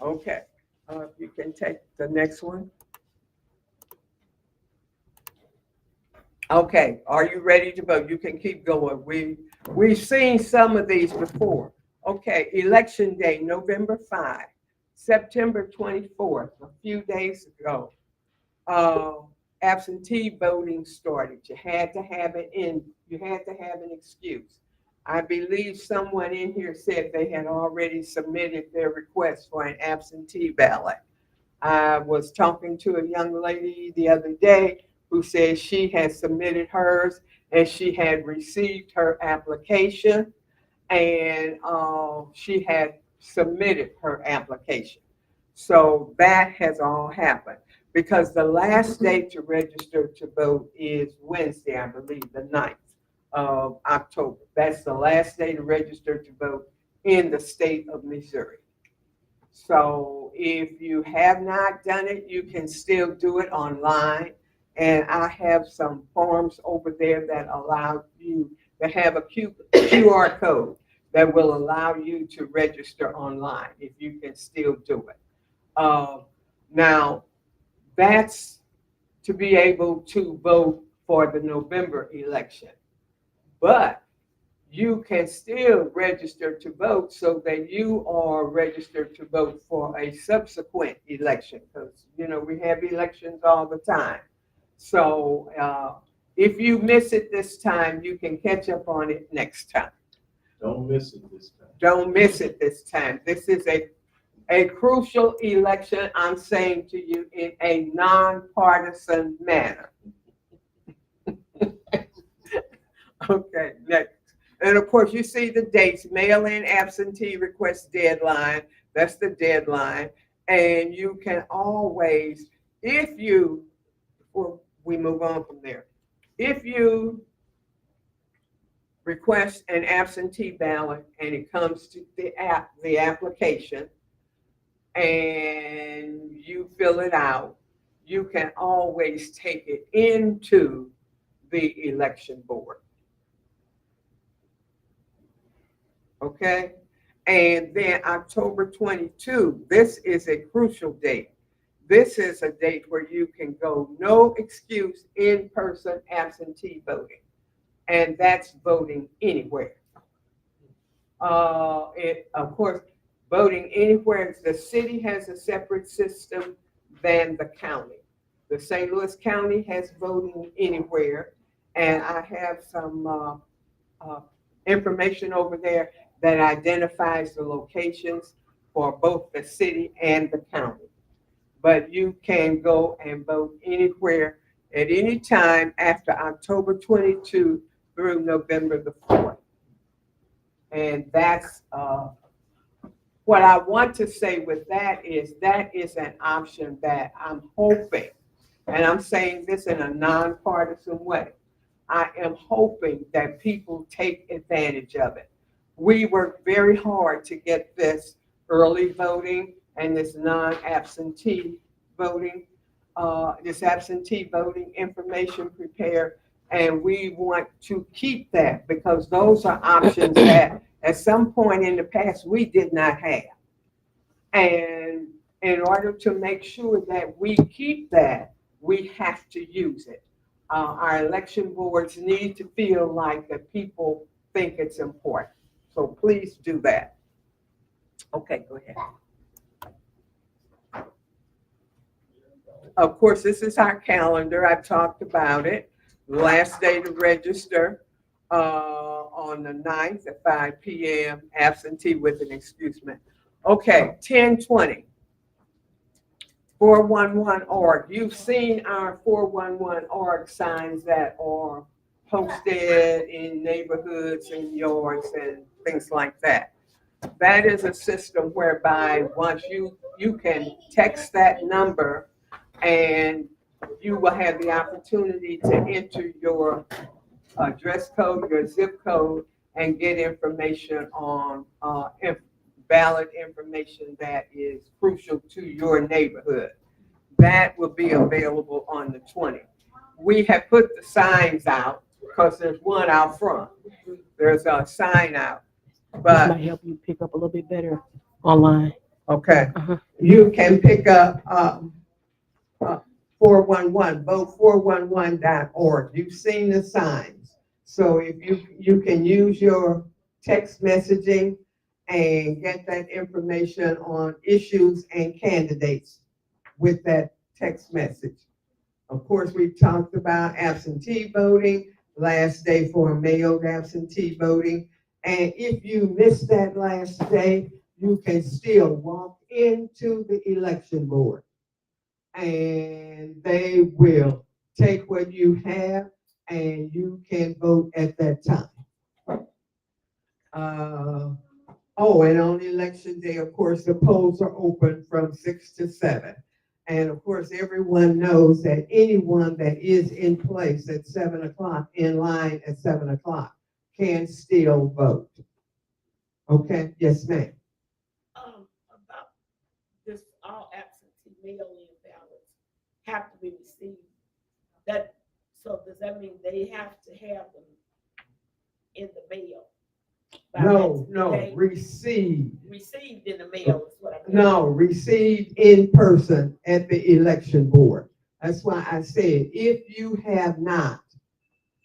Okay. If you can take the next one. Okay, are you ready to vote? You can keep going. We've seen some of these before. Okay, election day, November 5, September 24th, a few days ago. Uh, Absentee voting started. You had to have it in. You had to have an excuse. I believe someone in here said they had already submitted their request for an absentee ballot. I was talking to a young lady the other day who said she had submitted hers and she had received her application and she had submitted her application. So that has all happened because the last day to register to vote is Wednesday, I believe, the 9th of October. That's the last day to register to vote in the state of Missouri. So if you have not done it, you can still do it online. And I have some forms over there that allow you to have a QR code that will allow you to register online if you can still do it. Now, that's to be able to vote for the November election. But you can still register to vote so that you are registered to vote for a subsequent election because, you know, we have elections all the time. So if you miss it this time, you can catch up on it next time. Don't miss it this time. Don't miss it this time. This is a crucial election, I'm saying to you, in a nonpartisan manner. Okay, next. And of course, you see the dates, mail-in absentee request deadline, that's the deadline. And you can always, if you, well, we move on from there. If you request an absentee ballot and it comes to the application, and you fill it out, you can always take it into the election board. Okay? And then October 22, this is a crucial date. This is a date where you can go no excuse in-person absentee voting. And that's voting anywhere. Of course, voting anywhere, the city has a separate system than the county. The St. Louis County has voting anywhere, and I have some information over there that identifies the locations for both the city and the county. But you can go and vote anywhere at any time after October 22 through November the 4th. And that's what I want to say with that is an option that I'm hoping, and I'm saying this in a nonpartisan way, I am hoping that people take advantage of it. We worked very hard to get this early voting and this non-absentee voting, this absentee voting information prepared, and we want to keep that because those are options that at some point in the past we did not have. And in order to make sure that we keep that, we have to use it. Our election boards need to feel like that people think it's important. So please do that. Okay, go ahead. Of course, this is our calendar. I talked about it. Last day to register on the 9th at 5 p.m. Absentee with an excusement. Okay, 1020. 411 org. You've seen our 411 org signs that are posted in neighborhoods and yards and things like that. That is a system whereby once you can text that number and you will have the opportunity to enter your address code, your zip code, and get information on ballot information that is crucial to your neighborhood. That will be available on the 20th. We have put the signs out because there's one out front. There's a sign out. This But might help you pick up a little bit better online. Okay. Uh-huh. You can pick up 411, vote411.org. You've seen the signs. So if you can use your text messaging and get that information on issues and candidates with that text message. Of course, we've talked about absentee voting, last day for mailed absentee voting. And if you missed that last day, you can still walk into the election board and they will take what you have and you can vote at that time. And on election day, of course, the polls are open from 6 to 7. And of course, everyone knows that anyone that is in place at 7 o'clock, in line at 7 o'clock, can still vote. Okay, yes, ma'am. About this, all absentee mail-in ballots have to be received. So does that mean they have to have them in the mail? No, received. Received in the mail is what I mean. No, received in person at the election board. That's why I said, if you have not,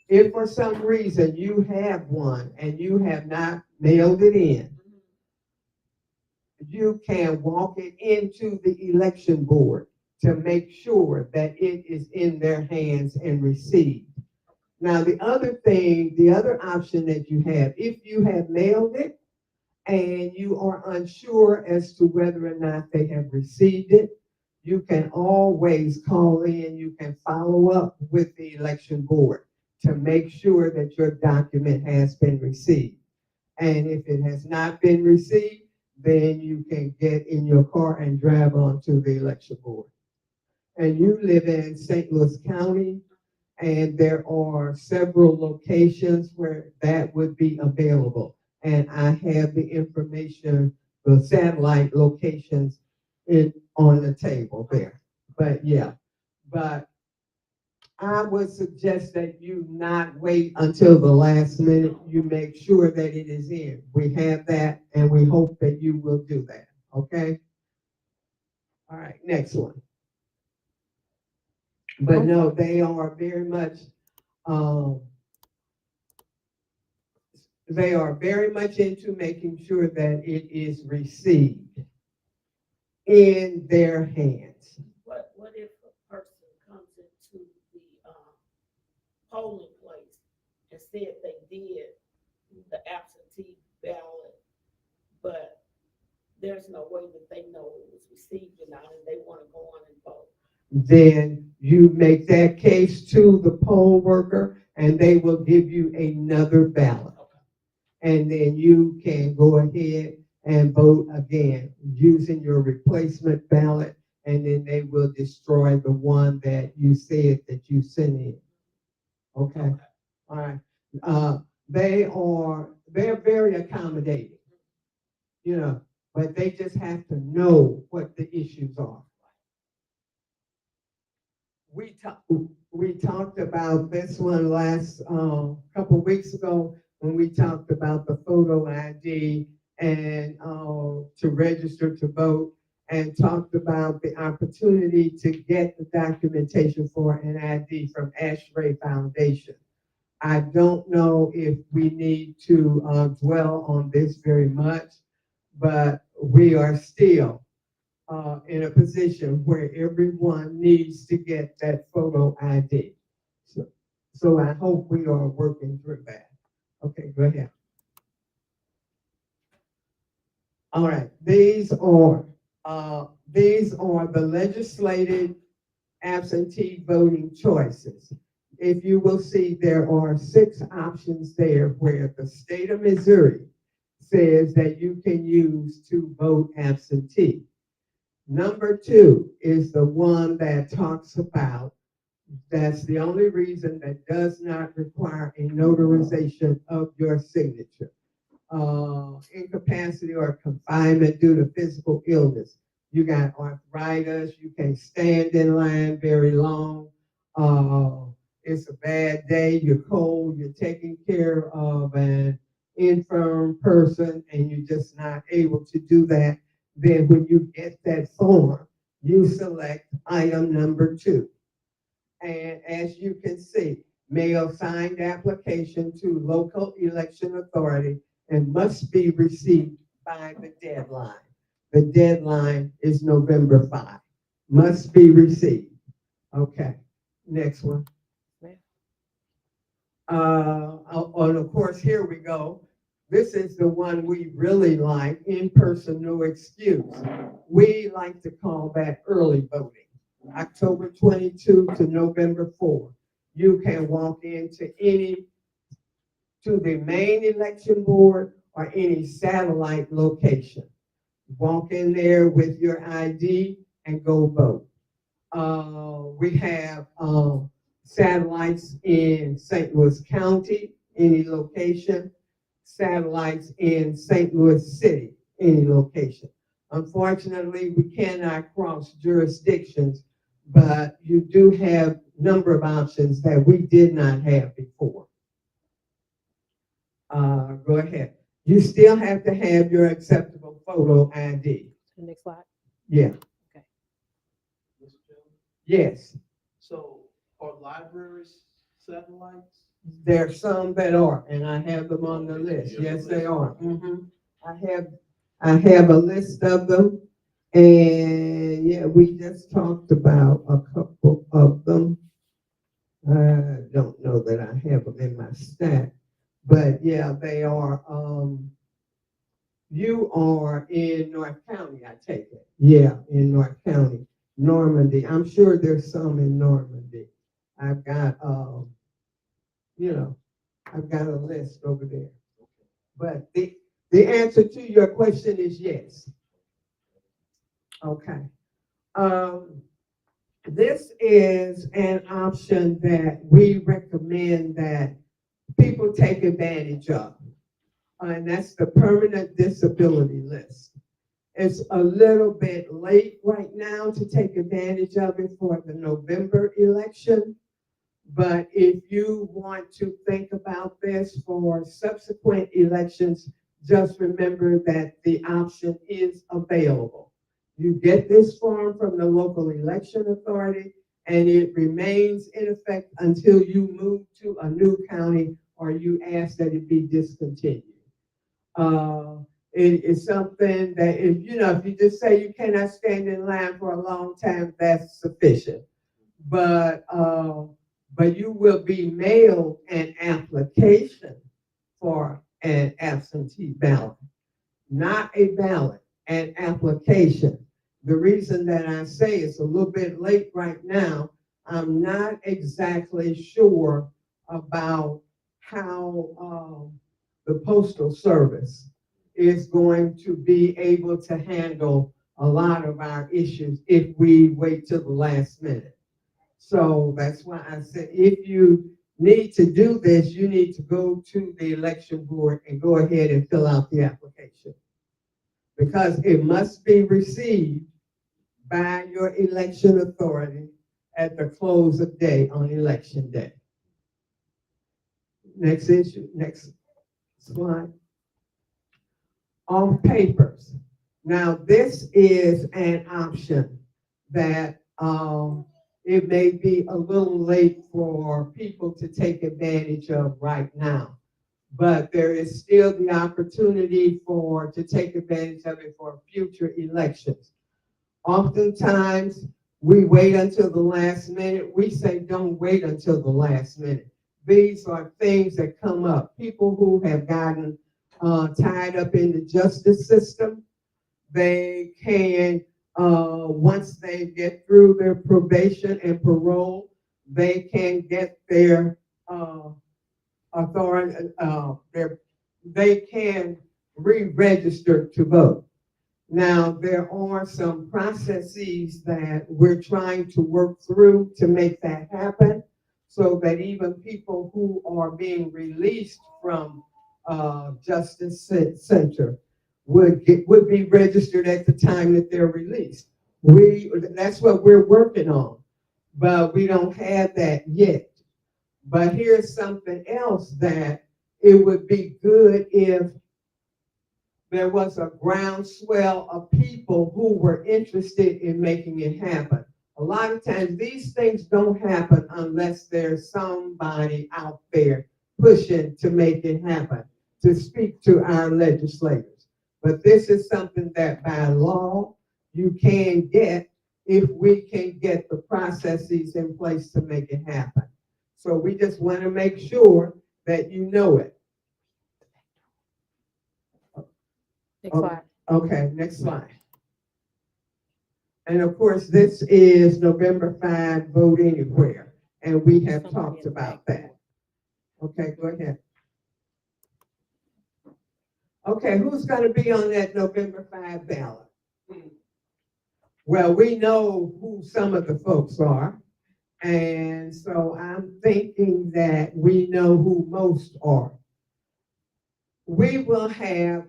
if for some reason you have one and you have not mailed it in, you can walk it into the election board to make sure that it is in their hands and received. Now, the other option that you have, if you have mailed it and you are unsure as to whether or not they have received it, you can always call in, you can follow up with the election board to make sure that your document has been received. And if it has not been received, then you can get in your car and drive on to the election board. And you live in St. Louis County, and there are several locations where that would be available. And I have the information, the satellite locations on the table there. But I would suggest that you not wait until the last minute. You make sure that it is in. We have that, and we hope that you will do that. Okay? All right, next one. But no, they are very much into making sure that it is received in their hands. What if a person comes into the polling place and said they did the absentee ballot, but there's no way that they know it was received or not, and they want to go on and vote? Then you make that case to the poll worker, and they will give you another ballot. And then you can go ahead and vote again using your replacement ballot, and then they will destroy the one that you said that you sent in. Okay? All right. They're very accommodating, but they just have to know what the issues are. We talked about this one last couple weeks ago when we talked about the photo ID and to register to vote, and talked about the opportunity to get the documentation for an ID from Ashray Foundation. I don't know if we need to dwell on this very much, but we are still in a position where everyone needs to get that photo ID. So I hope we are working through that. Okay, go ahead. All right, these are the legislative absentee voting choices. If you will see, there are 6 options there where the state of Missouri says that you can use to vote absentee. Number 2 is the one that talks about, that's the only reason that does not require a notarization of your signature. Incapacity or confinement due to physical illness. You got arthritis, you can't stand in line very long. It's a bad day, you're cold, you're taking care of an infirm person, and you're just not able to do that. then when you get that form, you select item number 2. And as you can see, mail signed application to local election authority and must be received by the deadline. The deadline is November 5. Must be received. Okay, next one. And of course, here we go. This is the one we really like, in-person, no excuse. We like to call that early voting. October 22 to November 4. You can walk into to the main election board or any satellite location. Walk in there with your ID and go vote. We have satellites in St. Louis County, any location. Satellites in St. Louis City, any location. Unfortunately, we cannot cross jurisdictions, but you do have a number of options that we did not have before. Go ahead. You still have to have your acceptable photo ID. The next slide. Yeah. Okay. Mr. Chairman, Yes. so are libraries satellites? There are some that are, and I have them on the list. Yes, they are. I have a list of them, and yeah, we just talked about a couple of them. I don't know that I have them in my stack, but yeah, they are. You are in North County, I take it. Yeah, in North County, Normandy. I'm sure there's some in Normandy. I've got I've got a list over there. But the answer to your question is yes. Okay. This is an option that we recommend that people take advantage of. And that's the permanent disability list. It's a little bit late right now to take advantage of it for the November election. But if you want to think about this for subsequent elections, just remember that the option is available. You get this form from the local election authority, and it remains in effect until you move to a new county or you ask that it be discontinued. It is something that if you just say you cannot stand in line for a long time, that's sufficient. But you will be mailed an application for an absentee ballot, not a ballot, an application. The reason that I say it's a little bit late right now, I'm not exactly sure about how the Postal Service is going to be able to handle a lot of our issues if we wait till the last minute. So that's why I said, if you need to do this, you need to go to the election board and go ahead and fill out the application. Because it must be received by your election authority at the close of day on election day. Next issue, next slide. On papers. Now, this is an option that it may be a little late for people to take advantage of right now, but there is still the opportunity to take advantage of it for future elections. Oftentimes, we wait until the last minute. We say don't wait until the last minute. These are things that come up. People who have gotten tied up in the justice system, they can, once they get through their probation and parole, they can get their authority, they can re-register to vote. Now, there are some processes that we're trying to work through to make that happen, so that even people who are being released from Justice Center would be registered at the time that they're released. That's what we're working on, but we don't have that yet. But here's something else that it would be good if there was a groundswell of people who were interested in making it happen. A lot of times these things don't happen unless there's somebody out there pushing to make it happen, to speak to our legislators. But this is something that by law you can get if we can get the processes in place to make it happen. So we just want to make sure that you know it. Next slide. Okay, next slide. And of course, this is November 5, vote anywhere. And we have talked about that. Okay, go ahead. Okay, who's going to be on that November 5 ballot? Well, we know who some of the folks are. And so I'm thinking that we know who most are. We will have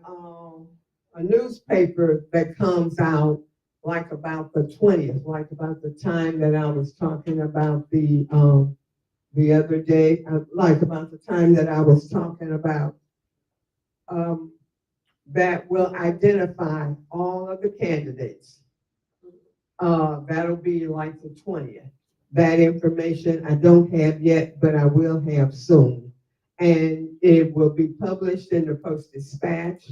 a newspaper that comes out like about the 20th, like about the time that I was talking about the other day, like about the time that I was talking about, that will identify all of the candidates. That'll be like the 20th. That information I don't have yet, but I will have soon. And it will be published in the Post-Dispatch.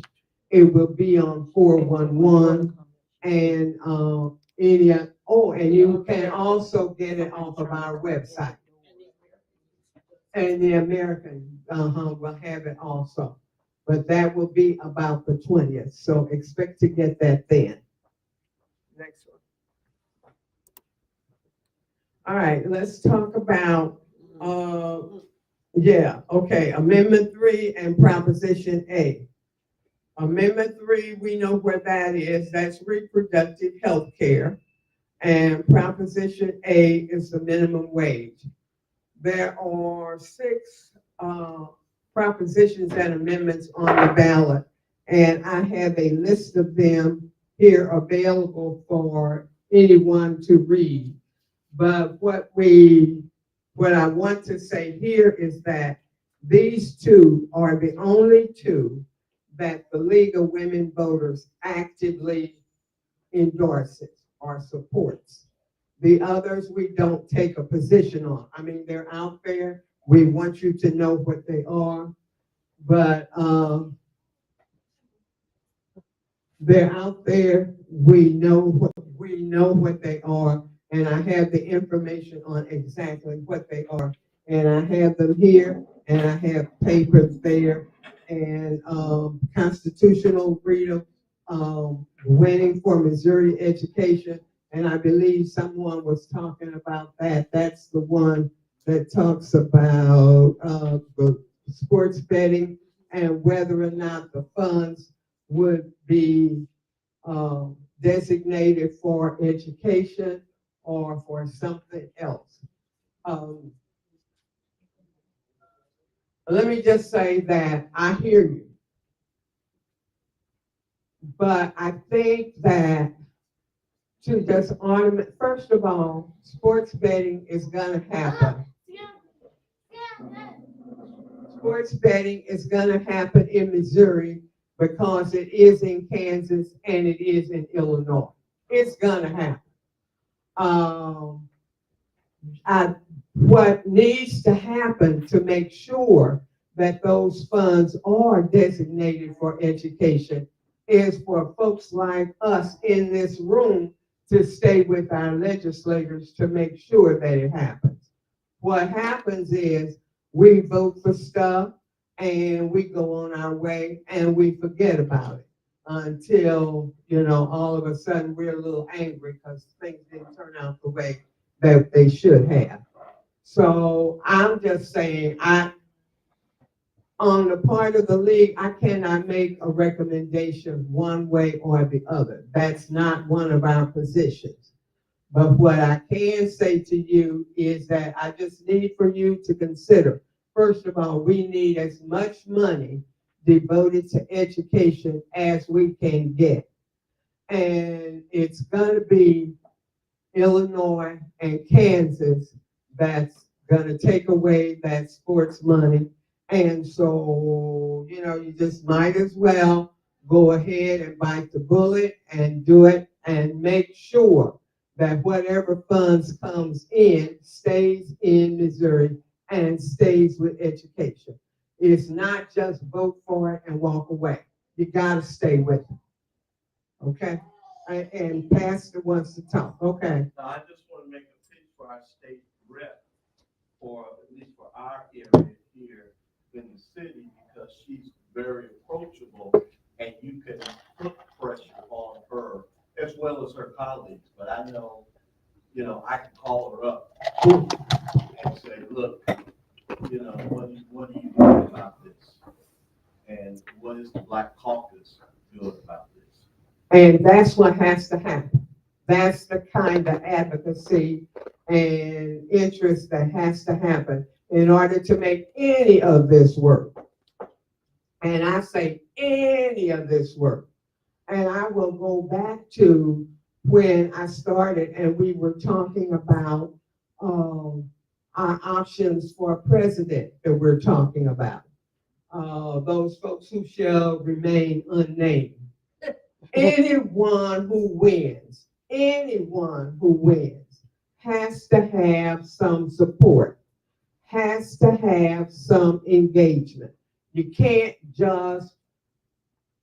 It will be on 411 and and you can also get it off of our website. And the American will have it also. But that will be about the 20th. So expect to get that then. Next one. All right, let's talk about, Amendment 3 and Proposition A. Amendment 3, we know where that is. That's reproductive health care. And Proposition A is the minimum wage. There are 6 propositions and amendments on the ballot, and I have a list of them here available for anyone to read. But what I want to say here is that these 2 are the only 2 that the League of Women Voters actively endorses or supports. The others we don't take a position on. I mean, they're out there. We want you to know what they are, but they're out there. We know what they are, and I have the information on exactly what they are, and I have them here, and I have papers there, and constitutional freedom, winning for Missouri education, and I believe someone was talking about that. That's the one that talks about the sports betting and whether or not the funds would be designated for education or for something else. Let me just say that I hear you. But I think that to just ornament, first of all, sports betting is going to happen. Sports betting is going to happen in Missouri because it is in Kansas and it is in Illinois. It's going to happen. What needs to happen to make sure that those funds are designated for education is for folks like us in this room to stay with our legislators to make sure that it happens. What happens is we vote for stuff and we go on our way and we forget about it until, all of a sudden we're a little angry because things didn't turn out the way that they should have. So I'm just saying, on the part of the league, I cannot make a recommendation one way or the other. That's not one of our positions. But what I can say to you is that I just need for you to consider, first of all, we need as much money devoted to education as we can get. And it's going to be Illinois and Kansas that's going to take away that sports money. And so, you just might as well go ahead and bite the bullet and do it and make sure that whatever funds comes in stays in Missouri and stays with education. It's not just vote for it and walk away. You gotta stay with it. Okay? And Pastor wants to talk. Okay. Now, I just want to make a pitch for our state rep, or at least for our area here in the city, because she's very approachable and you can put pressure on her as well as her colleagues. But I know, I can call her up and say, look, what do you do about this? And what is the Black Caucus doing about this? And that's what has to happen. That's the kind of advocacy and interest that has to happen in order to make any of this work. And I say any of this work. And I will go back to when I started and we were talking about our options for president that we're talking about. Those folks who shall remain unnamed. Anyone who wins has to have some support, has to have some engagement. You can't just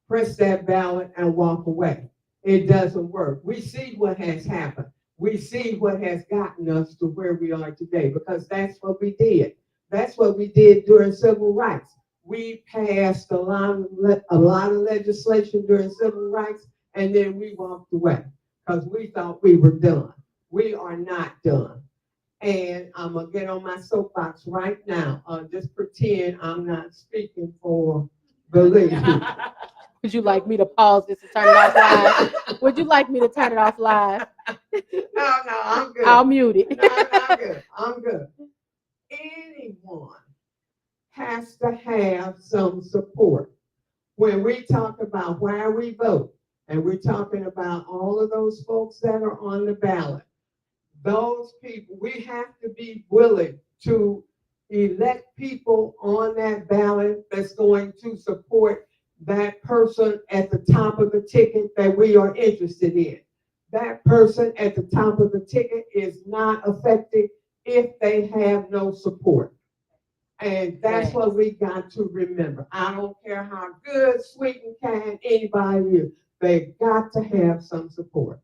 press that ballot and walk away. It doesn't work. We see what has happened. We see what has gotten us to where we are today, because that's what we did. That's what we did during civil rights. We passed a lot of legislation during civil rights, and then we walked away because we thought we were done. We are not done. And I'm going to get on my soapbox right now. Just pretend I'm not speaking for the lady. Would you like me to pause this and turn it off live? Would you like me to turn it off live? No, I'm good. I'll mute it. No, I'm good. Anyone has to have some support. When we talk about why we vote, and we're talking about all of those folks that are on the ballot, those people, we have to be willing to elect people on that ballot that's going to support that person at the top of the ticket that we are interested in. That person at the top of the ticket is not effective if they have no support. And that's what we got to remember. I don't care how good, sweet, and kind anybody is. They got to have some support.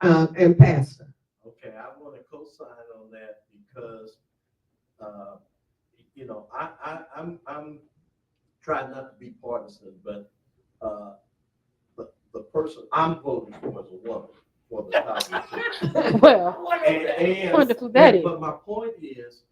And Pastor. Okay, I want to co-sign on that because, I'm trying not to be partisan, but the person I'm voting for is a woman for the top. Well, and wonderful that is. But my point is,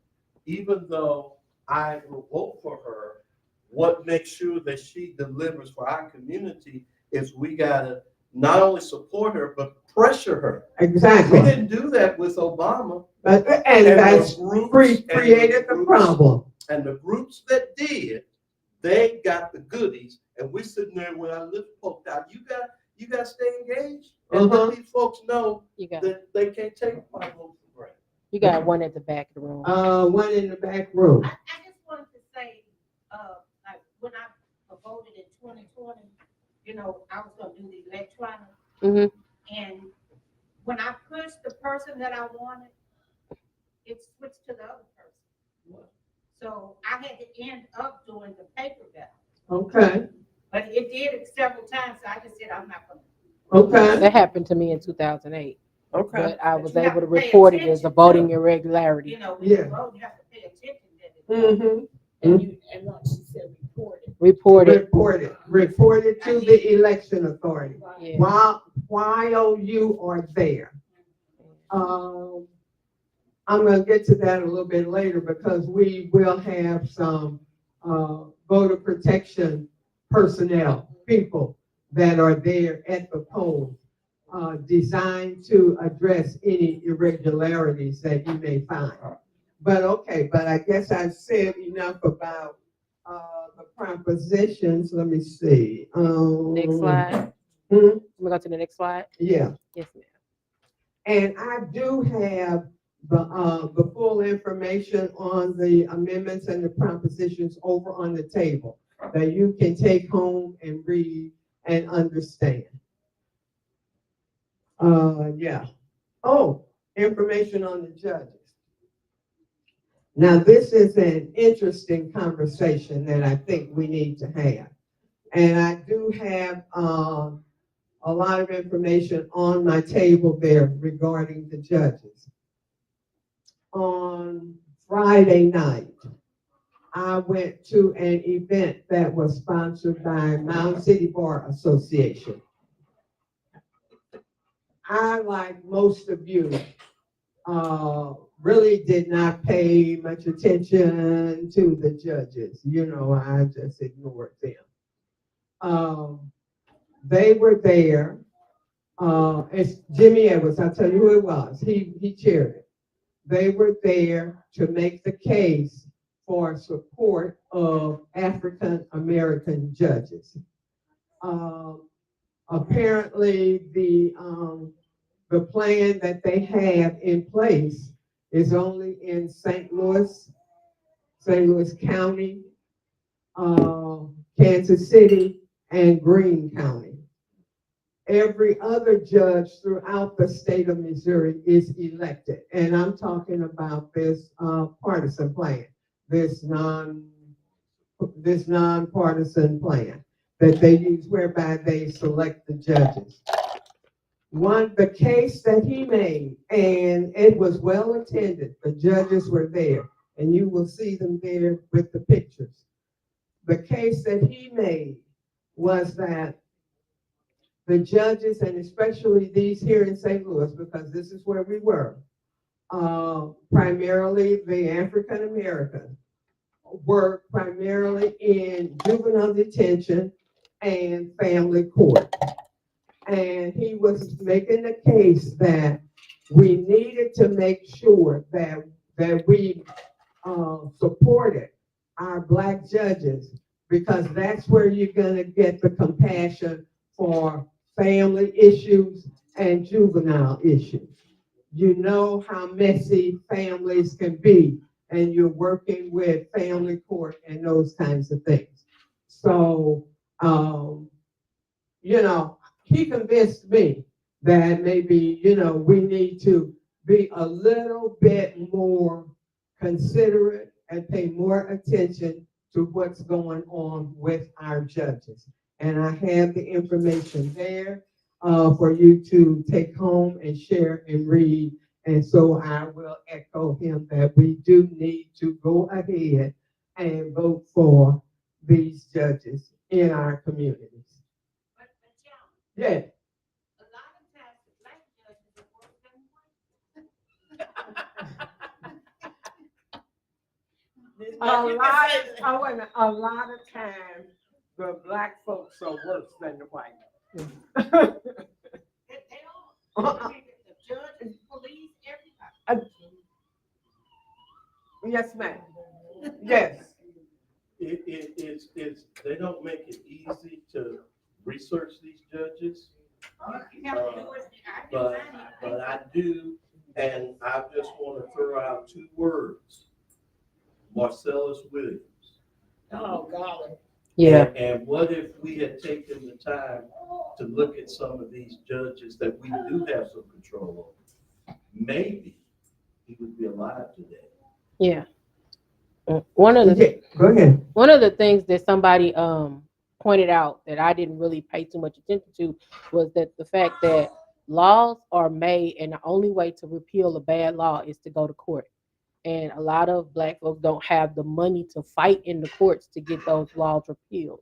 even though I will vote for her, what makes sure that she delivers for our community is we gotta not only support her, but pressure her. Exactly. We didn't do that with Obama. And that's created the problem. And the groups that did, they got the goodies, and we're sitting there with our lips poked out. You got to stay engaged, and let these folks know that they can't take my vote for granted. You got one at the back of the room. One in the back room. I just wanted to say, like when I voted in 2020, I was gonna do the electronic. Mm-hmm. And when I pushed the person that I wanted, it switched to the other person. So I had to end up doing the paper ballot. Okay. But it did it several times, so I just said I'm not gonna. Okay. That happened to me in 2008. Okay. But I was But you able to have to pay report it as a attention voting to- irregularity. When you vote, you have to pay attention to it. Mm-hmm. Like she said, report it. Report it to the election authority. Yeah. While you are there. I'm going to get to that a little bit later because we will have some voter protection personnel, people that are there at the polls, designed to address any irregularities that you may find. But I guess I've said enough about the propositions. Let me see. Next slide. Hmm? We'll go to the next slide. Yeah. Yes, ma'am. And I do have the full information on the amendments and the propositions over on the table. that you can take home and read and understand. Yeah. Oh, information on the judges. Now, this is an interesting conversation that I think we need to have. And I do have a lot of information on my table there regarding the judges. On Friday night, I went to an event that was sponsored by Mound City Bar Association. I, like most of you, really did not pay much attention to the judges. You know, I just ignored them. They were there. It's Jimmy Edwards. I'll tell you who it was. He chaired it. They were there to make the case for support of African American judges. Apparently, the plan that they have in place is only in St. Louis County, Kansas City, and Greene County. Every other judge throughout the state of Missouri is elected. And I'm talking about this partisan plan, this nonpartisan plan that they use whereby they select the judges. The case that he made, and it was well attended, the judges were there, and you will see them there with the pictures. The case that he made was that the judges, and especially these here in St. Louis, because this is where we were, primarily the African Americans, were primarily in juvenile detention and family court. And he was making the case that we needed to make sure that we supported our Black judges, because that's where you're going to get the compassion for family issues and juvenile issues. You know how messy families can be, and you're working with family court and those kinds of things. So, you know, he convinced me that maybe, you know, we need to be a little bit more considerate and pay more attention to what's going on with our judges. And I have the information there for you to take home and share and read. And so I will echo him that we do need to go ahead and vote for these judges in our communities. Yeah. A lot of times, the Black folks are worse than the white. The judges, police, everybody. Yes, ma'am. Yes. It's, they don't make it easy to research these judges. But I do, and I just want to throw out two words: Marcellus Williams. Oh, golly. Yeah. And what if we had taken the time to look at some of these judges that we do have some control over? Maybe he would be alive today. Yeah. One of the Go ahead. One of the things that somebody pointed out that I didn't really pay too much attention to was that the fact that laws are made, and the only way to repeal a bad law is to go to court. And a lot of Black folks don't have the money to fight in the courts to get those laws repealed.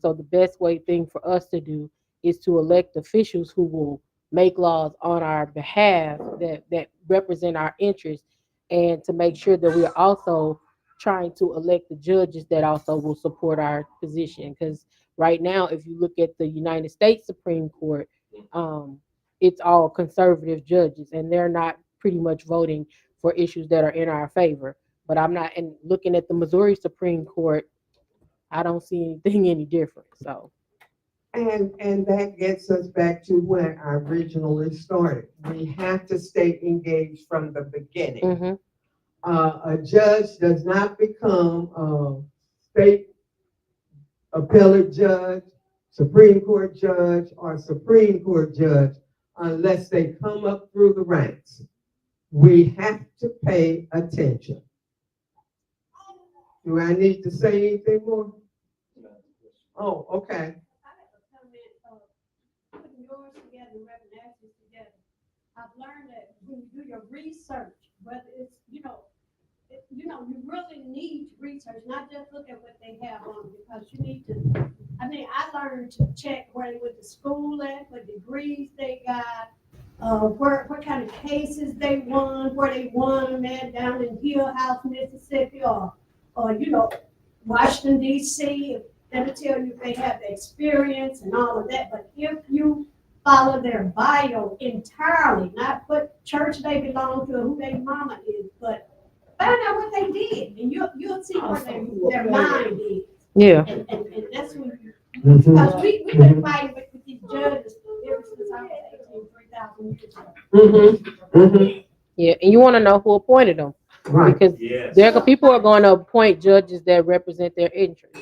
So the best thing for us to do is to elect officials who will make laws on our behalf that represent our interests, and to make sure that we are also trying to elect the judges that also will support our position. Because right now, if you look at the United States Supreme Court, it's all conservative judges, and they're not pretty much voting for issues that are in our favor. But I'm not, and looking at the Missouri Supreme Court, I don't see anything any different. So, and that gets us back to where I originally started. We have to stay engaged from the beginning. A judge does not become a state appellate judge, Supreme Court judge, or Supreme Court judge unless they come up through the ranks. We have to pay attention. Do I need to say anything more? Oh, okay. I have a comment of putting yours together, Reverend Ashley's together. I've learned that when you do your research, whether it's, you really need to research, not just look at what they have on, because you need to, I learned to check where they went to school at, what degrees they got, what kind of cases they won, where they won them at, down in Hill House, Mississippi, or Washington, D.C. That'll tell you if they have the experience and all of that. But if you follow their bio entirely, not what church they belong to, who their mama is, but find out what they did, and you'll see where their mind is. Yeah. And that's when because we've been fighting with these judges ever since I was 3,000 years ago. Yeah, and you want to know who appointed them. Right. Because people are going to appoint judges that represent their interests.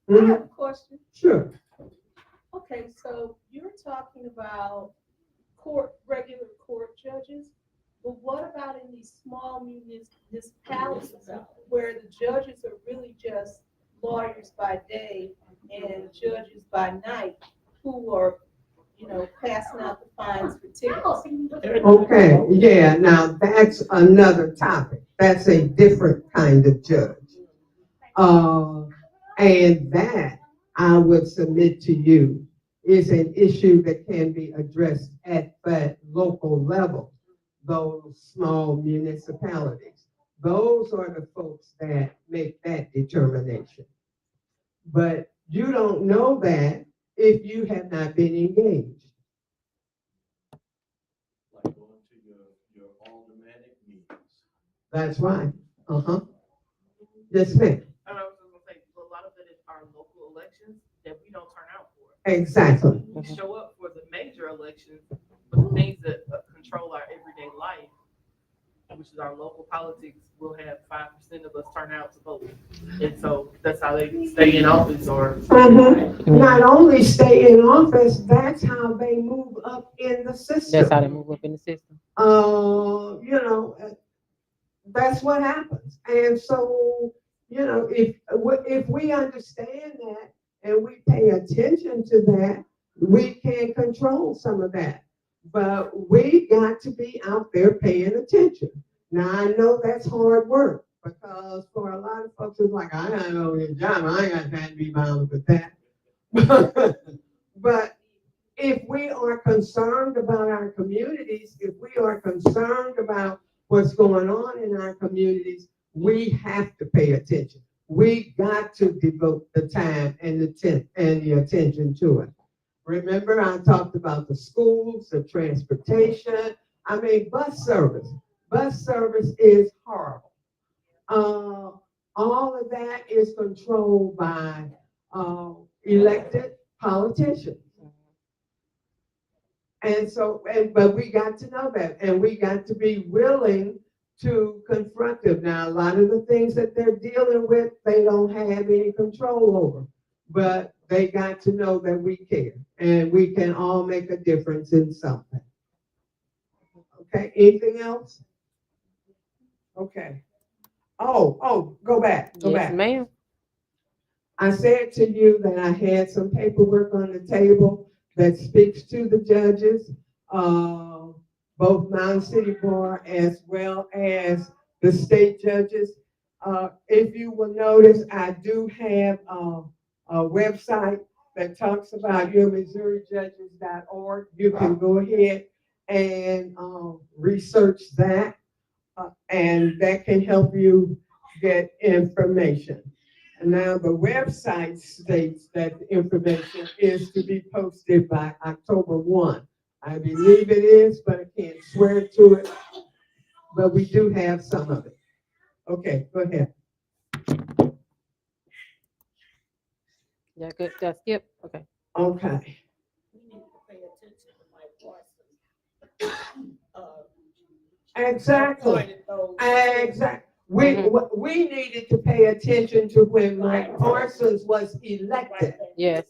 I have a question. Sure. Okay, so you're talking about regular court judges, but what about in these small municipalities where the judges are really just lawyers by day and judges by night who are, passing out the fines for tickets? Okay, yeah, now that's another topic. That's a different kind of judge. And that, I would submit to you, is an issue that can be addressed at that local level, those small municipalities. Those are the folks that make that determination. But you don't know that if you have not been engaged. Like going to your aldermanic meetings. That's right. Yes, ma'am. And I was just gonna say, a lot of it is our local elections that we don't turn out for. Exactly. We show up for the major elections, but the things that control our everyday life, which is our local politics, will have 5% of us turn out to vote. And so that's how they stay in office or. Not only stay in office, that's how they move up in the system. That's how they move up in the system. That's what happens. And so, if we understand that and we pay attention to that, we can control some of that. But we got to be out there paying attention. Now, I know that's hard work because for a lot of folks, it's like, I got no job. I ain't got time to be bothered with that. But if we are concerned about our communities, if we are concerned about what's going on in our communities, we have to pay attention. We got to devote the time and the attention to it. Remember, I talked about the schools, the transportation. Bus service. Bus service is horrible. All of that is controlled by elected politicians. And so, but we got to know that, and we got to be willing to confront them. Now, a lot of the things that they're dealing with, they don't have any control over, but they got to know that we care, and we can all make a difference in something. Okay, anything else? Okay. Go back. Yes, ma'am. I said to you that I had some paperwork on the table that speaks to the judges, both Mountain City Bar as well as the state judges. If you will notice, I do have a website that talks about yourmissouri-judges.org. You can go ahead and research that, and that can help you get information. And now the website states that the information is to be posted by October 1. I believe it is, but I can't swear to it. But we do have some of it. Okay, go ahead. Yeah, good. That's Skip. Okay. Okay. We need to pay attention to Mike Parsons. Exactly. Appointed those. Exactly. We needed to pay attention to when Mike Parsons was elected. Yes,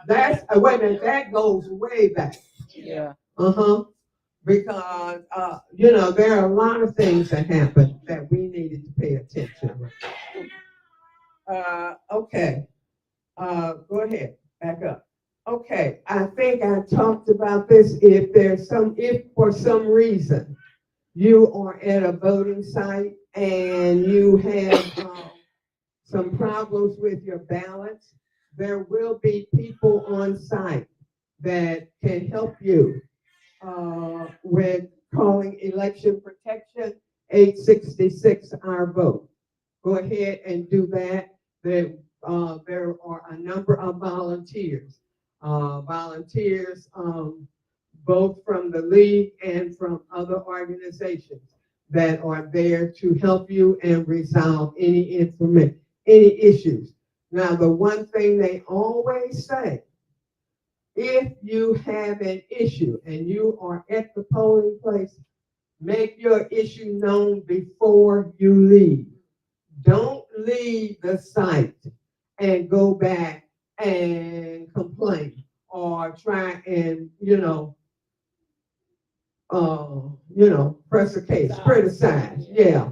That's, wait a minute, that goes way back. yeah. Because, you know, there are a lot of things that happened that we needed to pay attention. Okay, go ahead, back up. Okay, I think I talked about this. If for some reason you are at a voting site and you have some problems with your ballots, there will be people on site that can help you with calling election protection 866 our vote. Go ahead and do that. There are a number of volunteers. Both from the league and from other organizations that are there to help you and resolve any issues. Now, the one thing they always say, if you have an issue and you are at the polling place, make your issue known before you leave. Don't leave the site and go back and complain or try and, press a case, criticize. Yeah.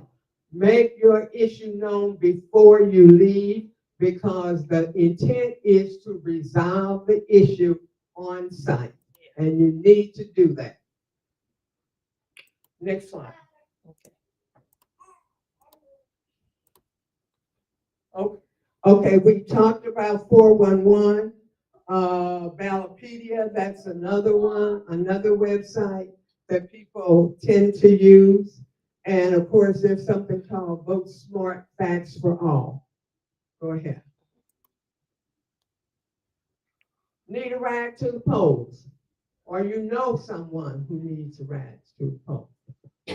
Make your issue known before you leave, because the intent is to resolve the issue on site, and you need to do that. Next slide. Okay, we talked about 411, Ballotpedia. That's another one, another website that people tend to use. And of course, there's something called Vote Smart Facts for All. Go ahead. Need a ride to the polls, or you know someone who needs a ride to the polls,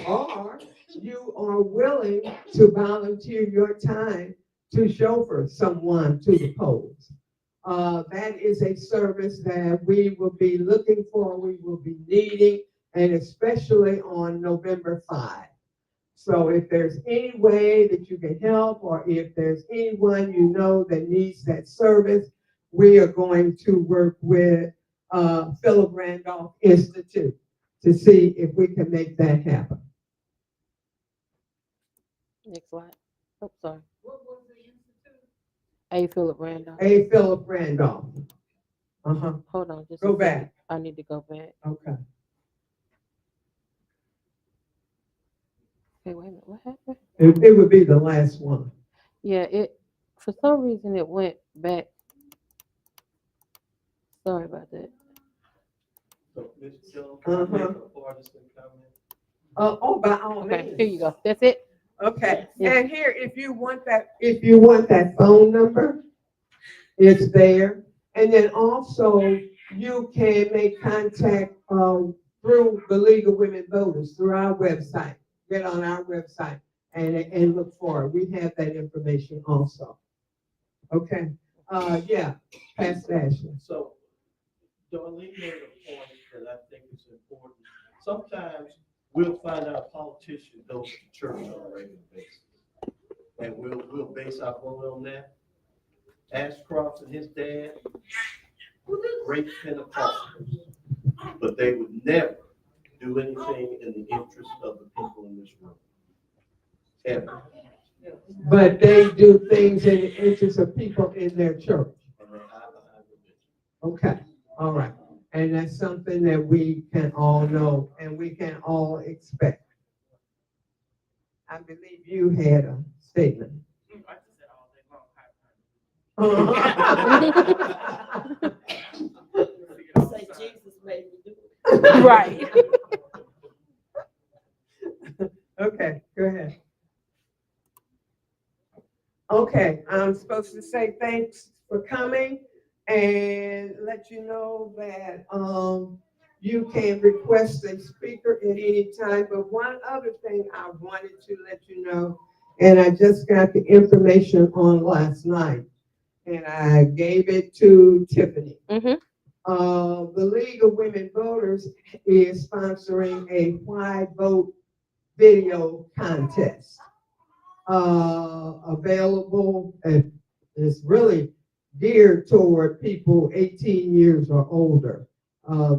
or you are willing to volunteer your time to chauffeur someone to the polls. That is a service that we will be looking for, we will be needing, and especially on November 5. So if there's any way that you can help, or if there's anyone you know that needs that service, we are going to work with Philip Randolph Institute to see if we can make that happen. Next slide. Oh, sorry. A. Philip Randolph. A. Philip Randolph. Hold on, just Go a second. back. I need to go back. Okay. Okay, wait a minute. What happened? It would be the last one. Yeah, for some reason it went back. Sorry about that. So, Mr. Jones, can I make a partisan comment? By all Okay, means. here you go. That's it. Okay, Yeah. and here, if you want that phone number, it's there. And then also, you can make contact through the League of Women Voters, through our website. Get on our website and look for it. We have that information also. Okay, yeah, Pastor Ashley. So, Darlene made a point that I think is important. Sometimes we'll find out a politician goes to church on a regular basis, and we'll base our vote on that. Ashcroft and his dad, great Pentecostals, but they would never do anything in the interest of the people in this room, ever. But they do things in the interest of people in their church. And they hide behind religion. Okay, all right. And that's something that we can all know and we can all expect. I believe you had a statement. I just said all day long. Say Jesus made me do it. Right. Okay, go ahead. Okay, I'm supposed to say thanks for coming and let you know that you can request a speaker at any time. But one other thing I wanted to let you know, and I just got the information on last night, and I gave it to Tiffany. Mm-hmm. The League of Women Voters is sponsoring a Why Vote video contest. available, and it's really geared toward people 18 years or older.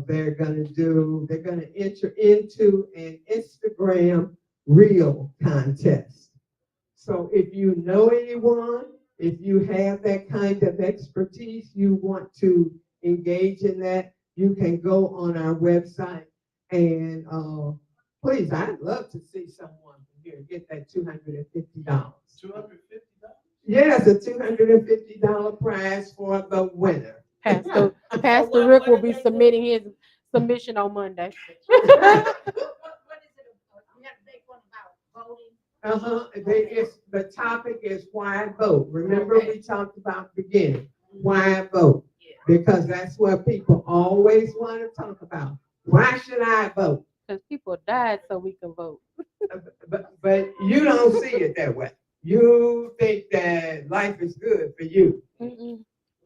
They're gonna enter into an Instagram reel contest. So if you know anyone, if you have that kind of expertise, you want to engage in that, you can go on our website and please, I'd love to see someone here get that $250. $250? Yes, a $250 prize for the winner. Pastor Rick will be submitting his submission on Monday. What is it? We have to make one about voting. The topic is why vote. Remember we talked about beginning, why vote? Because that's what people always want to talk about. Why should I vote? Because people died so we can vote. But you don't see it that way. You think that life is good for you,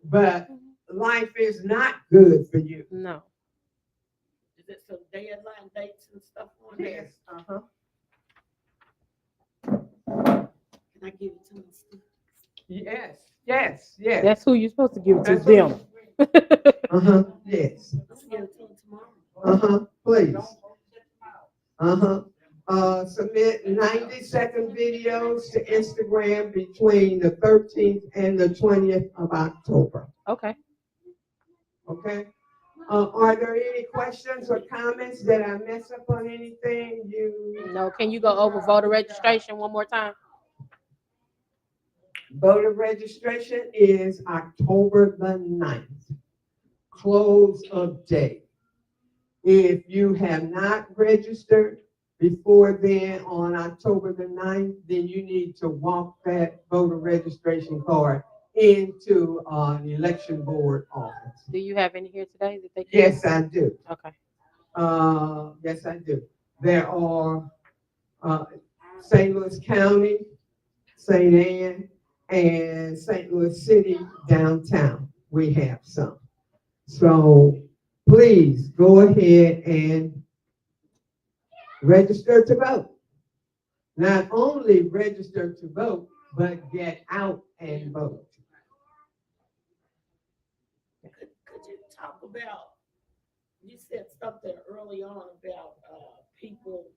but life is not good for you. No. Is it some deadline dates and stuff on there? Yes. Can I give it to them? Yes. That's who you're supposed to give it to, That's who them. Yes. Let's give it to them tomorrow. Please. Submit 90-second videos to Instagram between the 13th and the 20th of October. Okay. Okay? Are there any questions or comments? Did I mess up on anything? No, can you go over voter registration one more time? Voter registration is October the 9th, close of day. If you have not registered before then on October the 9th, then you need to walk that voter registration card into an election board office. Do you have any here today that they can? Yes, I do. Okay. Yes, I do. There are St. Louis County, St. Anne, and St. Louis City downtown. We have some. So please go ahead and register to vote. Not only register to vote, but get out and vote. Could you talk about, you said something early on about people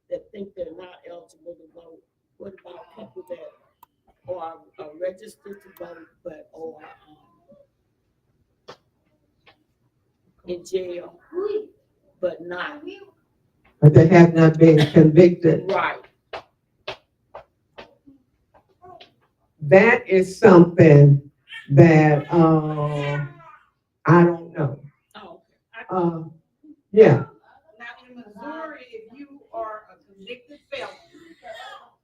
that think they're not eligible to vote. What about people that are registered to vote but are in jail but not? But they have not been convicted. Right. That is something that I don't know. Oh, Yeah. Now, in Missouri, if you are a convicted felon,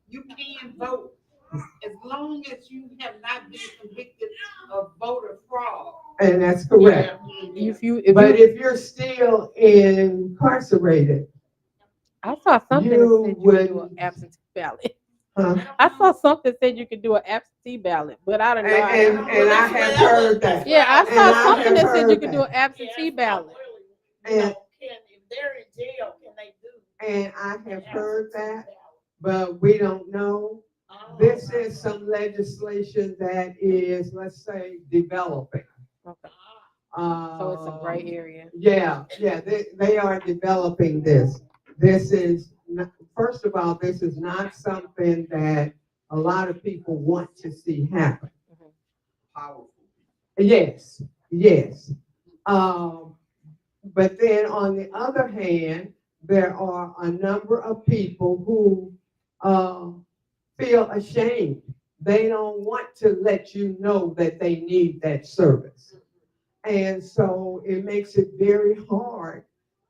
you can vote as long as you have not been convicted of voter fraud. And that's correct. If you're still incarcerated, I saw something that you said you could do an wouldn't- absentee ballot. huh? I saw something that said you could do an absentee ballot, but I don't know. And I have heard that. Yeah, I and saw I something have that said you heard could do that. an absentee ballot. And- If they're in jail, can they do? And I have heard that, but we don't know. Oh, This is some legislation that is, let's say, developing. Okay. ah, So it's a gray area. Yeah, they are developing this. This is, first of all, this is not something that a lot of people want to see happen. Powerful. Yes. But then on the other hand, there are a number of people who feel ashamed. They don't want to let you know that they need that service. And so it makes it very hard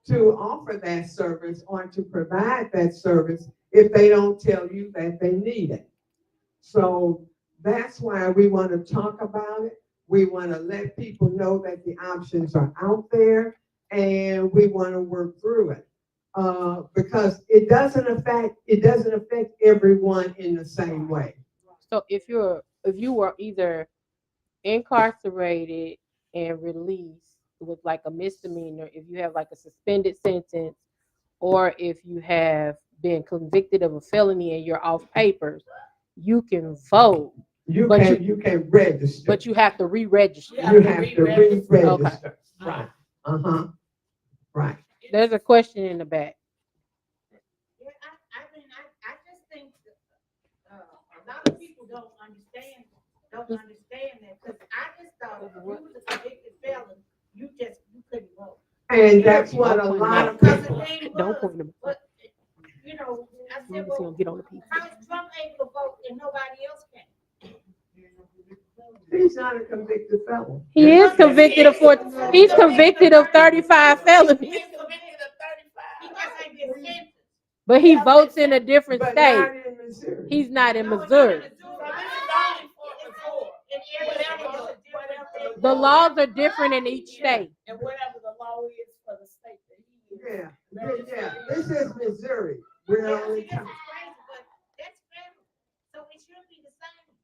to offer that service or to provide that service if they don't tell you that they need it. So that's why we want to talk about it. We want to let people know that the options are out there, and we want to work through it. Because it doesn't affect everyone in the same way. So if you were either incarcerated and released with like a misdemeanor, if you have like a suspended sentence, or if you have been convicted of a felony and you're off papers, you can vote, You But can register. but you have to re-register. Yeah. You have to re-register. re-register. Right. Uh-huh. Right. There's a question in the back. Yeah, I mean, I just think, a lot of people don't understand that, because I just thought if you was a convicted felon, you couldn't vote. And that's what a lot of Because the people. thing Don't was, point them. but, you know, I said, He's gonna well, get on the piece. how's Trump able to vote and nobody else can? He's not a convicted felon. He is convicted of he's convicted of 35 felonies, He's convicted of 35. He just ain't been sentenced. but he votes in a different But state. not in Missouri. He's not in No, Missouri. So this is only for Missouri. And every different The laws are different in each state. And whatever the law is for the state that he is. Yeah. This is Missouri. We're Yeah, only see, this is talking. crazy, but that's federal. So it should be the same.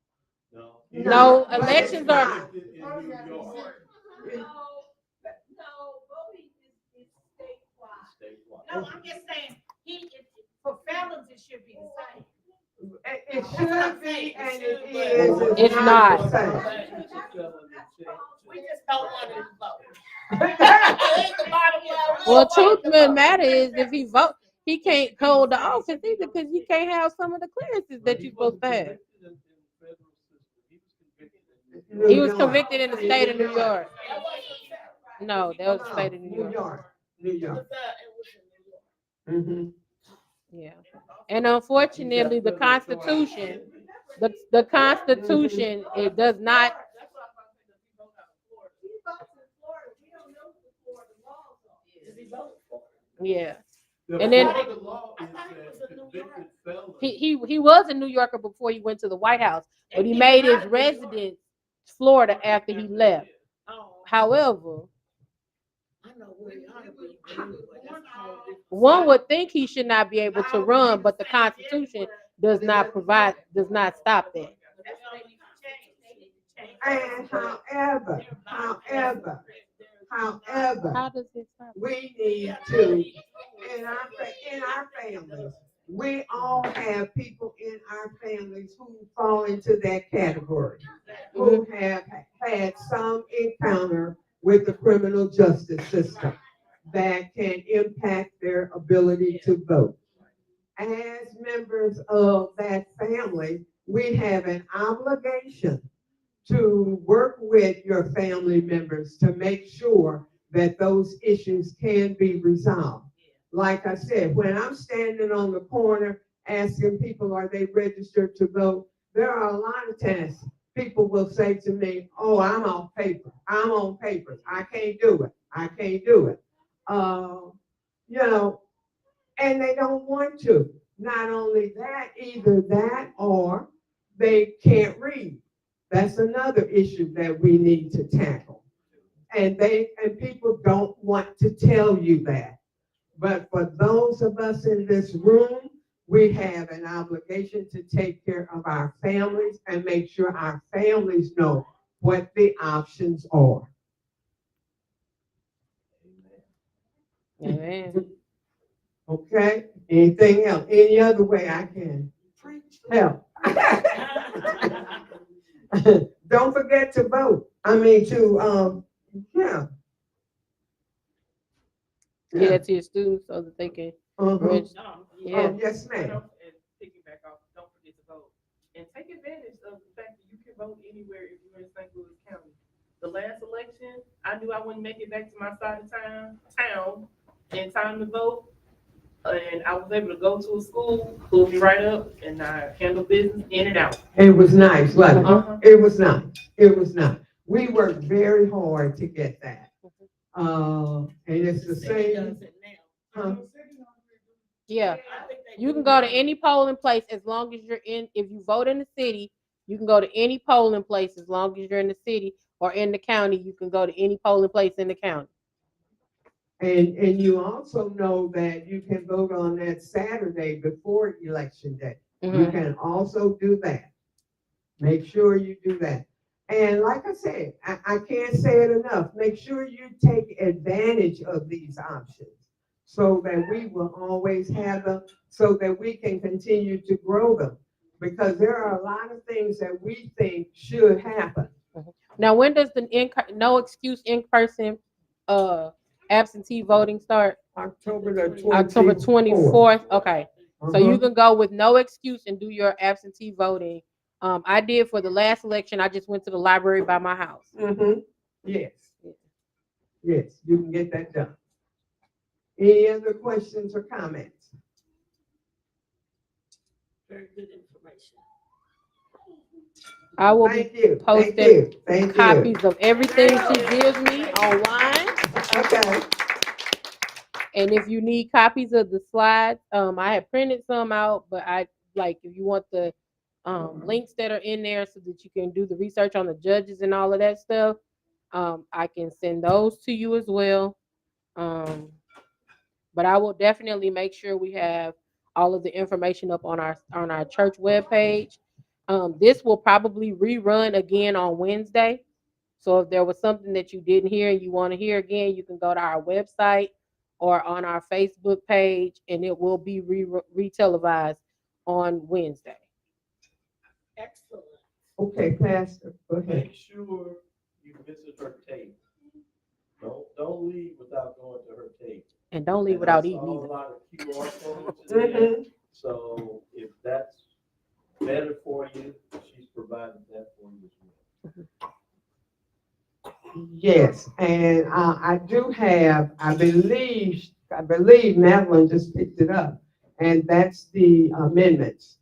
No. No, but elections it's are- not. In New York, No, voting is statewide. statewide. No, I'm just saying, for felons, it should be the same. It should be, and it is. It's not. the same. We just don't want to vote. Well, truth of the matter is, if he vote, he can't hold the office either because he can't have some of the clearances that you're supposed to have. He was convicted in the state of New York. No, that was the state of New York. New York. Mm-hmm. Yeah. And unfortunately, the Constitution, the Constitution, it does not. He votes in Florida. We don't know what the Florida laws are. Does he vote for it? Yeah. The And then- Florida law is that convicted felons. He was a New Yorker before he went to the White House, but he made his residence Florida after he left. Oh, However, I know where he ought to be. But that's a whole different one would think he should not be able to run, but the Constitution does not stop that. That's why they need to change. They need to change. And however, How does it stop? we need to, in our families, we all have people in our families who fall into that category, who have had some encounter with the criminal justice system that can impact their ability to vote. As members of that family, we have an obligation to work with your family members to make sure that those issues can be resolved. Like I said, when I'm standing on the corner asking people, are they registered to vote? There are a lot of times people will say to me, oh, I'm on paper. I'm on papers. I can't do it. I can't do it. And they don't want to. Not only that, either that or they can't read. That's another issue that we need to tackle. And people don't want to tell you that. But for those of us in this room, we have an obligation to take care of our families and make sure our families know what the options are. Amen. Okay? Anything else? Any other way I can help? Don't forget to vote. Get that to your students so that they can register. Yeah. Yes, ma'am. And piggyback off, don't forget to vote. And take advantage of the fact that you can vote anywhere if you're in St. Louis County. The last election, I knew I wouldn't make it back to my side of town in time to vote. And I was able to go to a school, pull me right up, and I handle business in and out. It was nice, wasn't it? Uh-huh. It was nice. It was nice. We worked very hard to get that. And it's the same. Does it now. Huh? Yeah. I think they You do can go to now. any polling place as long as you're in, if you vote in the city, you can go to any polling place as long as you're in the city or in the county, you can go to any polling place in the county. And you also know that you can vote on that Saturday before election day. You can also do that. Make sure you do that. And like I said, I can't say it enough. Make sure you take advantage of these options so that we will always have them, so that we can continue to grow them. because there are a lot of things that we think should happen. Now, when does the no excuse in-person absentee voting start? October the 24th. October 24th. Okay. So you Uh-huh. can go with no excuse and do your absentee voting. I did for the last election. I just went to the library by my house. Mm-hmm. Yes. Yes, you can get that done. Any other questions or comments? Very good information. I will Thank be you. posting Thank you. Thank you. copies of everything she gives me online. Okay. And if you need copies of the slides, I have printed some out, but I like if you want the links that are in there so that you can do the research on the judges and all of that stuff, I can send those to you as well. But I will definitely make sure we have all of the information up on our church webpage. This will probably rerun again on Wednesday. So if there was something that you didn't hear and you want to hear again, you can go to our website or on our Facebook page, and it will be re-televised on Wednesday. Excellent. Okay, Pastor, go ahead. Make sure you visit her tape. Don't leave without going to her tape. And don't leave And without I eating saw either. a lot of QR codes in there. Mhm. So if that's better for you, she's provided that for you as well. Yes, and I do have, I believe Madeline just picked it up, and that's the amendments.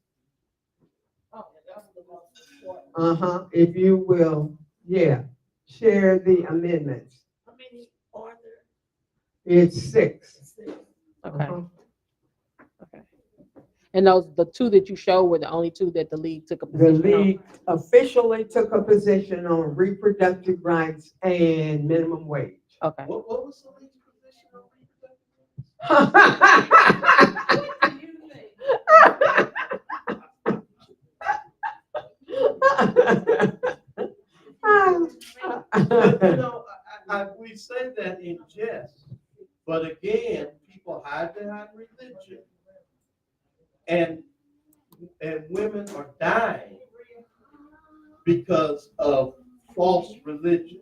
Oh, that's the most important. Uh-huh, if you will, yeah, share the amendments. How many are there? It's 6. Six. Okay. Uh-huh. Okay. And the two that you showed were the only two that the league took a The position on. league officially took a position on reproductive rights and minimum wage. Okay. What was the league's position on reproductive? You know, we say that in jest, but again, people hide behind religion, and women are dying because of false religion.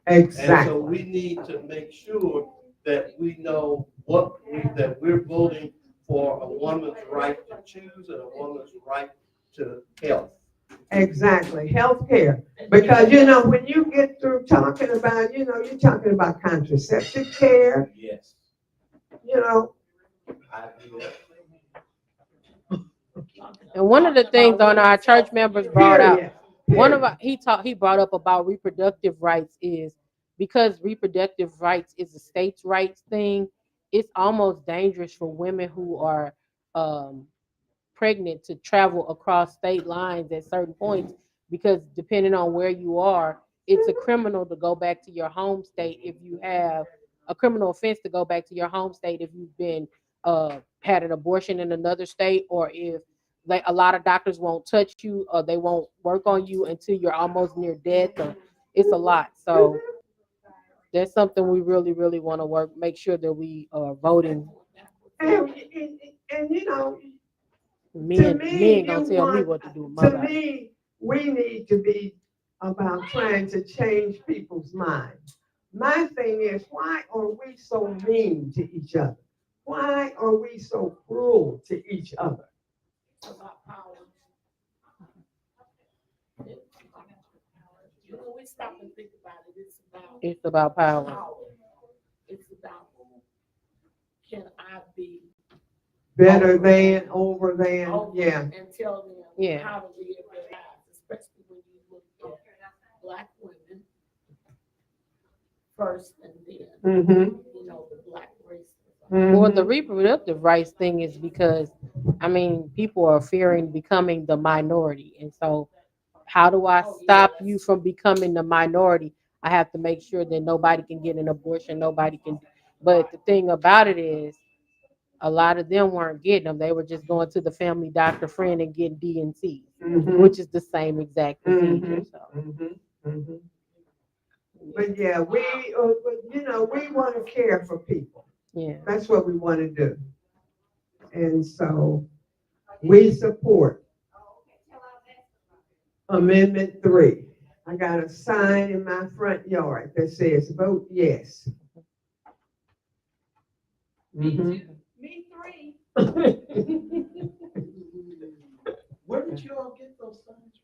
And so Exactly. we need to make sure that we know that we're voting for a woman's right to choose and a woman's right to health. Exactly, healthcare. Because, you know, when you get through talking about, you know, you're talking about contraceptive care, Yes, you know. I do that. And one of the things on our church members brought out, Period. he brought up about reproductive rights is because reproductive rights is a states' rights thing. It's almost dangerous for women who are pregnant to travel across state lines at certain points because depending on where you are, it's a criminal to go back to your home state if you have a criminal offense to go back to your home state if you've been had an abortion in another state, or if like a lot of doctors won't touch you or they won't work on you until you're almost near death. Or it's a lot. So that's something we really, really want to make sure that we are voting. And you know, Men me, gonna you tell me want- what to do with my to body. me, we need to be about trying to change people's minds. My thing is, why are we so mean to each other? Why are we so cruel to each other? It's about power. You know, we stop and think about it. It's about power. It's about, can I be Better than, over than, over yeah. and tell them Yeah. how to live their lives, especially when you look at Black women first and then, Mm-hmm. you know, the Black race. Well, the reproductive rights thing is because, I mean, people are fearing becoming the minority. And so, how do I stop you from becoming the minority? I have to make sure that nobody can get an abortion, nobody can. But the thing about it is, a lot of them weren't getting them. They were just going to the family doctor friend and getting D&C, Mhm. which is the same exact procedure. So, But yeah, but, you know, we want to care for people. yeah. That's what we want to do. And so we support Amendment 3. I got a sign in my front yard that says vote yes. Mhm. Me three. Where did you all get those signs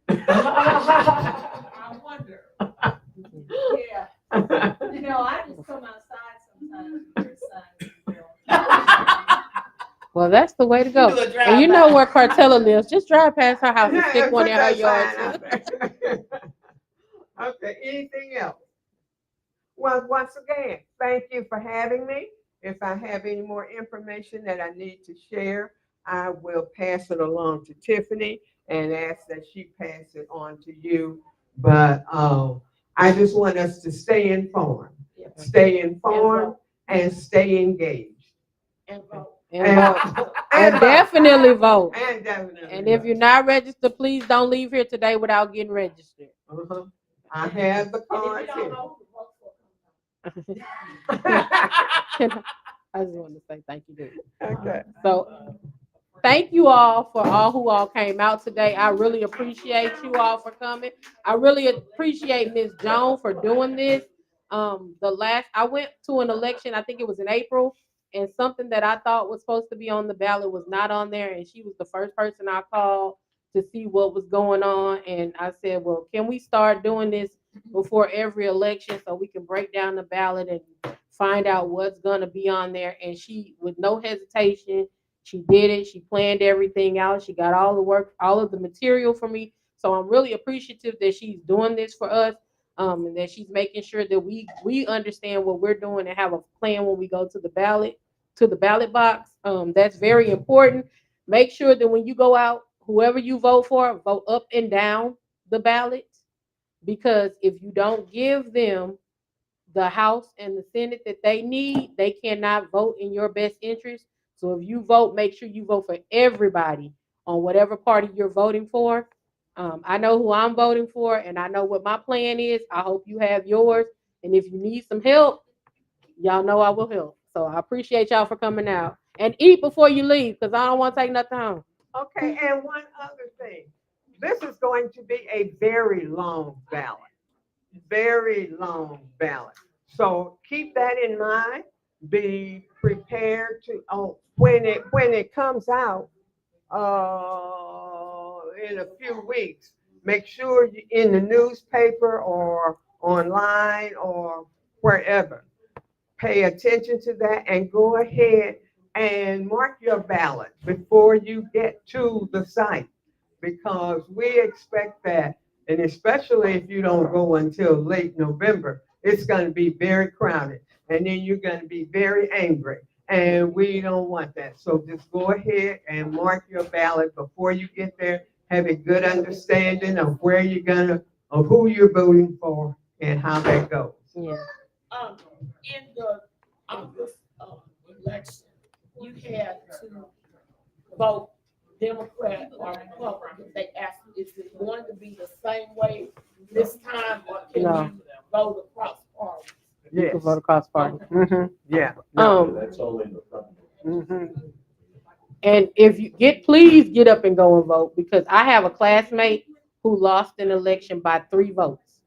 I wonder. Yeah. You know, I just come outside sometimes and there's signs. Well, that's the way to You go. do a And you know drive-by. where Cartella lives. Just drive past her house and stick one in her Put that yard. sign out there. Okay, anything else? Well, once again, thank you for having me. If I have any more information that I need to share, I will pass it along to Tiffany and ask that she pass it on to you. But I just want us to stay informed, and stay engaged. And vote. And vote. And definitely vote. And definitely. And if you're not registered, please don't leave here today without getting registered. Uh-huh. I have the And if cards you don't here. know who to vote for, I just wanted to say thank you, dude. Okay. So thank you all for all who all came out today. I really appreciate you all for coming. I really appreciate Ms. Jones for doing this. I went to an election, I think it was in April, and something that I thought was supposed to be on the ballot was not on there, and she was the first person I called to see what was going on. And I said, well, can we start doing this before every election so we can break down the ballot and find out what's going to be on there? And she, with no hesitation, she did it. She planned everything out. She got all the work, all of the material for me. So I'm really appreciative that she's doing this for us, and that she's making sure that we understand what we're doing and have a plan when we go to the ballot box. That's very important. Make sure that when you go out, whoever you vote for, vote up and down the ballot, because if you don't give them the House and the Senate that they need, they cannot vote in your best interest. So if you vote, make sure you vote for everybody on whatever party you're voting for. I know who I'm voting for, and I know what my plan is. I hope you have yours. And if you need some help, y'all know I will help. So I appreciate y'all for coming out. And eat before you leave, because I don't want to take nothing home. Okay, and one other thing. This is going to be a very long ballot. Very long ballot. So keep that in mind. Be prepared to, when it comes out in a few weeks, make sure you in the newspaper or online or wherever. Pay attention to that and go ahead and mark your ballot before you get to the site, because we expect that, and especially if you don't go until late November, it's going to be very crowded, and then you're going to be very angry, and we don't want that. So just go ahead and mark your ballot before you get there. Have a good understanding of of who you're voting for and how that goes. Yeah. in the August election, you had to vote Democrat or Republican. They asked, is it going to be the same way this time, or can No. you vote across parties? You can Yes. vote across party. Yeah. That's only the front. And if you please get up and go and vote, because I have a classmate who lost an election by 3 votes.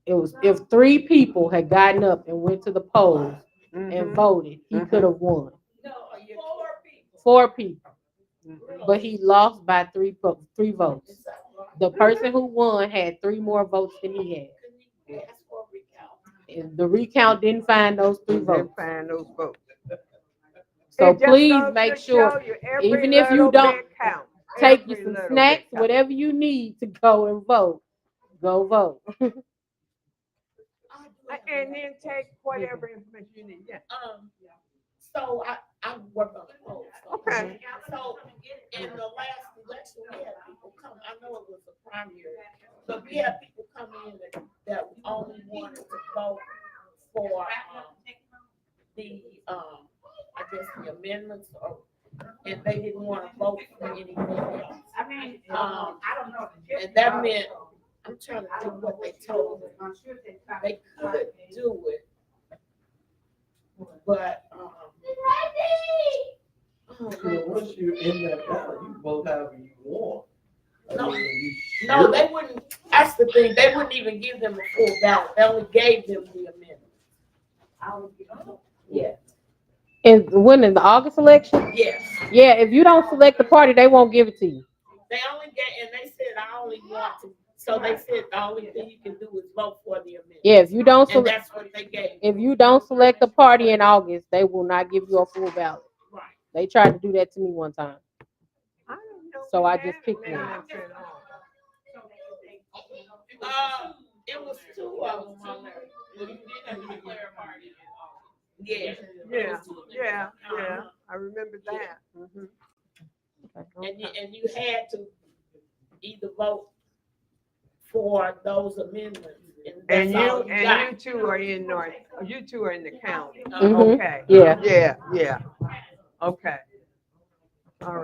It was, if 3 people had gotten up and went to the polls and voted, he could have won. No, 4 people, but he lost by 3 votes. The person who won had 3 more votes than he had. ask for a recount. And the recount didn't find those 3 votes. Didn't find those votes. So It just please goes make to sure, show you every even if you little don't, bit counts. take you Every some little snacks, bit counts. whatever you need to go and vote. Go vote. And then take whatever information you need. Yeah. So I work on the polls. Okay. So in the last election, we had people come, I know it was a primary, but we had people come in that only wanted to vote for, the, I guess the amendments, and they didn't want to vote for anything else. I mean, I don't know. And that meant, I'm trying to think what they told me. They could do it, but, Once you're in that ballot, you vote however you want. No, no, they wouldn't, that's the thing, they wouldn't even give them a full ballot, they only gave them the amendment. Yeah, And when in the August election? yes, Yeah, if you don't select the party, they won't give it to you. they only get, and they said, I only want to, so they said the only thing you can do is vote for the amendment. Yeah, if you don't And select, that's what they gave. if you don't select the party in August, they will not give you a full ballot. Right. They tried to do that to me one time. I don't know So we I had just picked one. amendments in August. It was two of them on there. Well, you did have to declare a party in August. Yeah. Yeah, I remember that. Mhm. And you had to either vote for those amendments. And that's all you got. two are in North, you two are in the county. Mhm. Okay. Yeah. Yeah. Okay. All right.